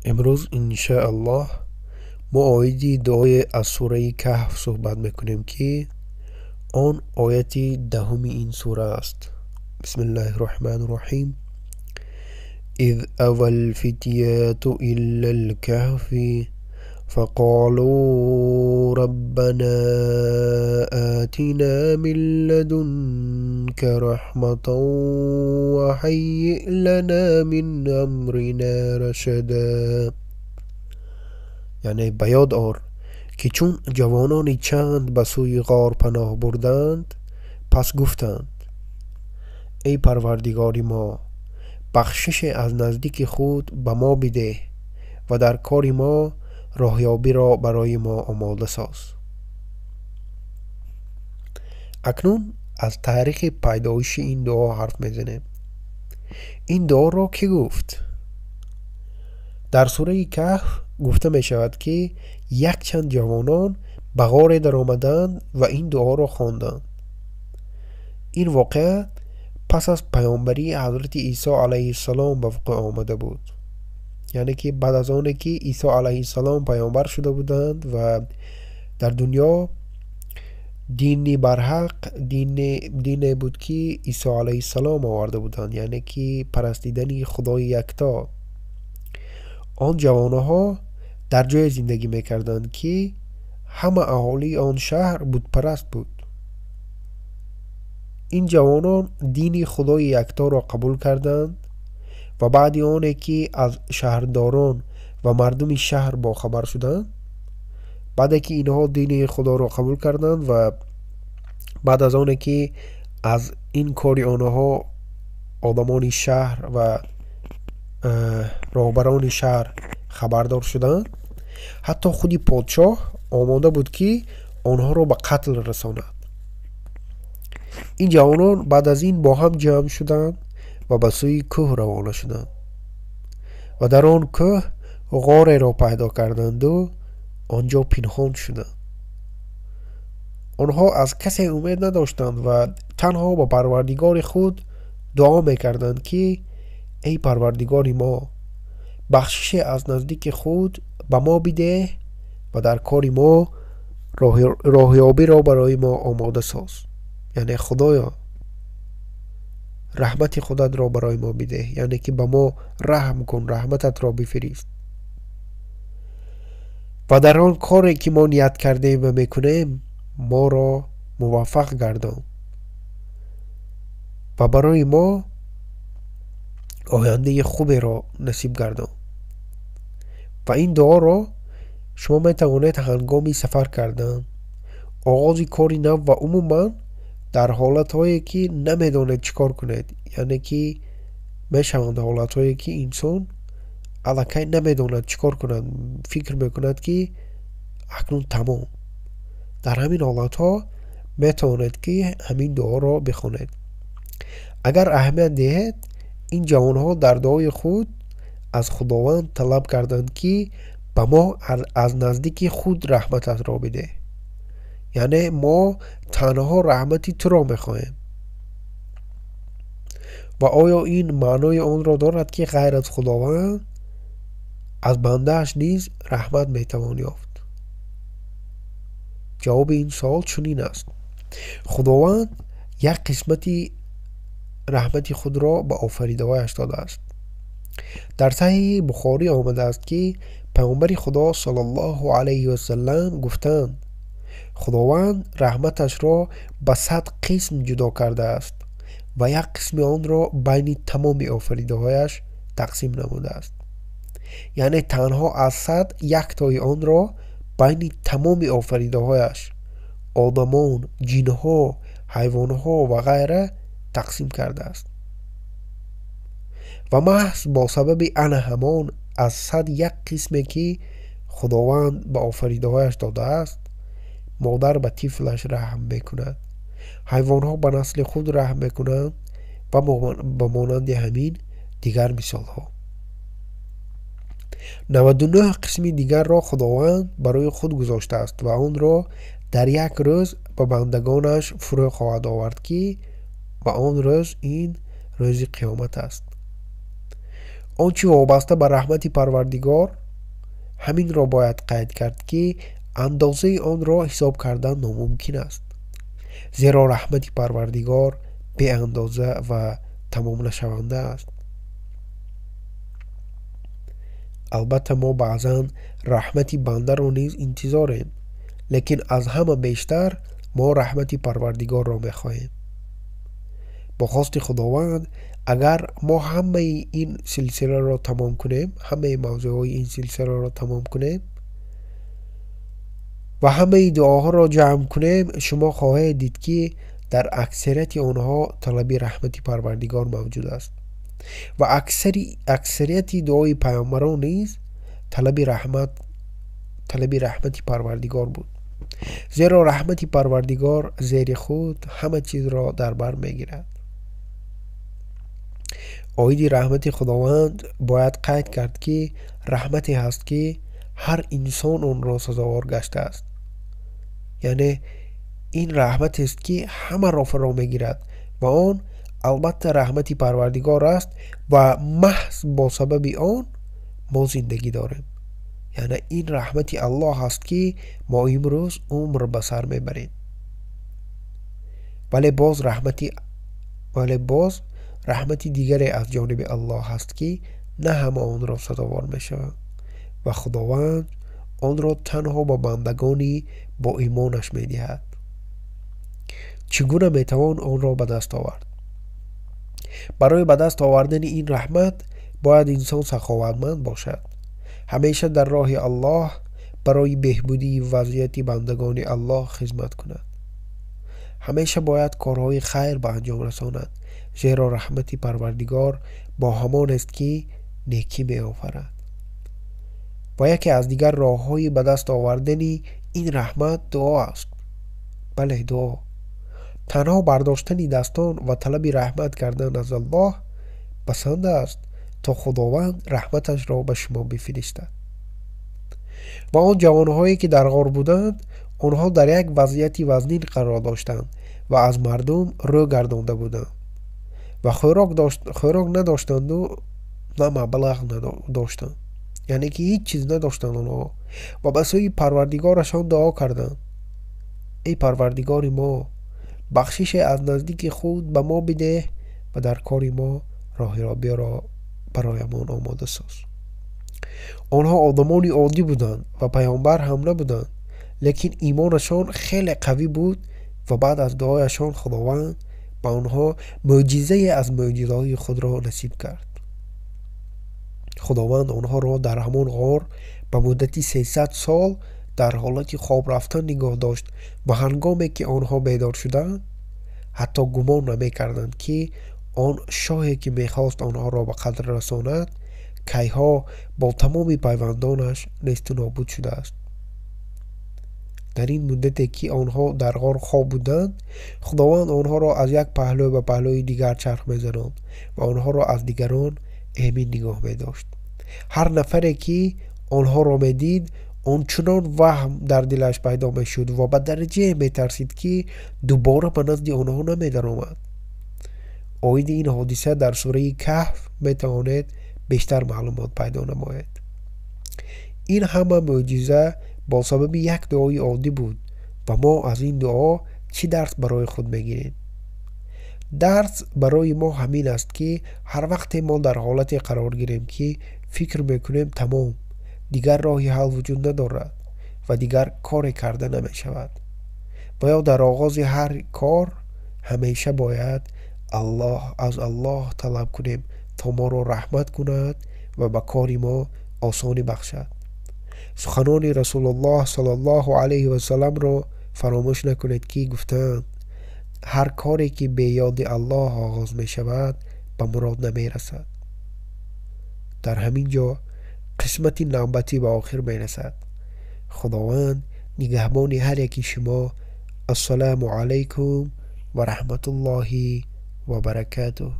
امروز انشاءالله ما آیدی دعای از سوره کهف صحبت میکنیم که آن آیتی دهم این سوره است. بسم الله الرحمن الرحیم. اذ اوى الفتية إلى الكهف فقالوا ربنا آتنا من لدنك رحمة وهيئ لنا من أمرنا رشدا. یعنی بیاد آر که چون جوانانی چند به سوی غار پناه بردند پس گفتند ای پروردگاری ما، بخشش از نزدیک خود به ما بده و در کار ما روحیابی برای ما омода ساز. اکنون از تاریخ پیدایشی این دعا حرف میزنیم. این دعا را کی گفت؟ در سوره کهف گفته می شود که یک چند جوانان به غار در آمدند و این دعا را خواندند. این واقعه پس از پیامبری حضرت عیسی علیه السلام به وقوع آمده بود. یعنی که بعد از آنه که عیسی علیه السلام پیامبر شده بودند و در دنیا دینی برحق دین بود که عیسی علیه السلام آورده بودند، یعنی که پرستیدن خدای یکتا. آن جوانها در جای زندگی میکردند که همه اهالی آن شهر بت پرست بود. این جوانان دین خدای یکتا را قبول کردند و بعد آنه که از شهرداران و مردم شهر با خبر شدند، بعد که اینها دین خدا را قبول کردند و بعد از آنه که از این کاری آنها آدمان شهر و راهبران شهر خبردار شدند، حتی خودی پادشاه آماده بود که آنها را به قتل رساند. این جوانان بعد از این با هم جمع شدند و به سوی کوه روانه شدند و در آن کوه غار را پیدا کردند و آنجا پنهان شدند. آنها از کسی امید نداشتند و تنها با پروردگار خود دعا میکردند که ای پروردگار ما، بخشش از نزدیک خود به ما بده و در کار ما روحیابی را برای ما آماده ساز. یعنی خدایا رحمت خودت را برای ما بده، یعنی که به ما رحم کن، رحمتت را بفرست و در آن کاری که ما نیت کردیم و میکنیم ما را موفق گردان و برای ما آینده خوبی را نصیب گردان. و این دعا را شما میتوانید هنگامی سفر کردن، آغاز کاری نو و عموما در حالت هایی که نمیدانید چیکار کنید، یعنی که میشوند حالت هایی که انسان الکی نمیداند چیکار کند، فکر میکند که اکنون تمام. در همین حالت ها میتوانید که همین دعا را بخونید. اگر اهمیت دهید، این جوان ها در دعای خود از خداوند طلب کردند که به ما از نزدیک خود رحمتت را بده، یعنی ما تنها رحمتی تو را میخواهیم. و آیا این معنای آن را دارد که غیر از خداوند از بندهش نیز رحمت میتوان یافت؟ جواب این سوال چنین است: خداوند یک قسمتی رحمت خود را به آفریده‌هایش داده است. در صحیح بخاری آمده است که پیامبر خدا صلی الله علیه و سلم گفتند خداوند رحمتش را به 100 قسم جدا کرده است و یک قسم آن را بین تمام آفریده‌هایش تقسیم نموده است. یعنی تنها از 100 یک تای آن را بین تمام آفریده‌هایش، آدمان، جنها، حیوانها و غیره تقسیم کرده است. و محض با سبب ان همان از 100 یک قسمی که خداوند به آفریده‌هایش داده است، مادر به طفلش رحم میکند، حیوانها به نسل خود رحم میکنند و به مانند همین دیگر مثال ها. 99 قسم دیگر را خداوند برای خود گذاشته است و آن را در یک روز به بندگانش فرو خواهد آورد که و آن روز این روز قیامت است. آنچه وابسته به رحمت پروردگار همین را باید قید کرد که اندازه آن را حساب کردن ناممکن است، زیرا رحمت پروردگار بی اندازه و تمام نشونده است. البته ما بعضا رحمت بنده را نیز انتظاریم، لیکن از همه بیشتر ما رحمت پروردگار را میخواهیم. با خواست خداوند اگر ما همه این سلسله را تمام کنیم، همه موضوعات این سلسله را تمام کنیم و همه دعاها را جمع کنیم، شما خواهید دید که در اکثریت آنها طلب رحمت پروردگار موجود است و اکثریت دعای پیامبران نیز طلب رحمت پروردگار بود، زیرا رحمت پروردگار زیر خود همه چیز را در بر میگیرد. اویدی رحمت خداوند باید قید کرد که رحمتی هست که هر انسان آن را سزاوار گشته است، یعنی این رحمت است که همه را فرا میگیرد و آن البته رحمت پروردگار است و محض با سبب آن ما زندگی داریم. یعنی این رحمت الله است که ما امروز عمر به سر میبریم. ولی باز رحمت دیگری از جانب الله هست که نه همه آن را سزاوار میشوند و خداوند آن را تنها با بندگانی با ایمانش میدهد. چگونه میتوان آن را به دست آورد؟ برای به دست آوردن این رحمت باید انسان سخاوتمند باشد، همیشه در راه الله برای بهبودی وضعیت بندگان الله خدمت کند، همیشه باید کارهای خیر به انجام رساند، زیرا رحمت پروردگار با همان است که نیکی می آفرد. و یکی از دیگر راه‌های به دست آوردن این رحمت دعا است. بله، دعا. تنها برداشتن دستان و طلب رحمت کردن از الله بسنده است تا خداوند رحمتش را به شما بفرستد. و آن جوانهایی که در غار بودند، آنها در یک وضعیت وزنین قرار داشتند و از مردم رو گردانده بودند و خوراک نداشتند و نه مبلغ نداشتند، یعنی که هیچ چیز نداشتند آنها، و به سوی پروردگارشان دعا کردند: ای پروردگار ما، بخشیشه از نزدیک خود به ما بدهی و در کاری ما روحیابی برایمان آماده ساز. آنها آدمانی عادی بودند و پیامبر هم نبودند، لیکن ایمانشان خیلی قوی بود و بعد از دعایشان خداوند به آنها مӯъҷизه از مӯعجزه‌های خود را نصیب کرد. خداوند آنها را در همان غار به مدت 300 سال در حالت خواب رفتن نگاه داشت و هنگامی که آنها بیدار شدند حتی گمان نمی کردند که آن شاهی که میخواست آنها را به قتل رساند کیها با تمام پیوندانش نیست و نابود شده است. در این مدتی که آنها در غار خواب بودند، خداوند آنها را از یک پهلو به پهلوی دیگر چرخ می‌زدند و آنها را از دیگران ایمن نگاه می‌داشت. هر نفری که آنها را می‌دید آنچنان وهم در دلش پیدا می‌شد و به درجه می‌ترسید که دوباره به نزد آنها نمی‌درآمد. اویدی این حادثه در سوره کهف می‌تواند بیشتر معلومات پیدا نماید. این همه معجزه با سبب یک دعای عادی بود و ما از این دعا چی درس برای خود میگیریم؟ درس برای ما همین است که هر وقت ما در حالت قرار گیریم که فکر میکنیم تمام دیگر راهی حل وجود ندارد و دیگر کار کرده نمی شود و یا در آغاز هر کار همیشه باید از الله طلب کنیم تا ما را رحمت کند و به کار ما آسانی بخشد. سخنان رسول الله صلی الله علیه و سلم را فراموش نکنید که گفتند: هر کاری که به یاد الله آغاز می شود به مراد نمی رسد. در همین جا قسمت نوبتی به آخر می رسد. خداوند نگهبان هر یکی شما. السلام علیکم و رحمت الله و برکاته.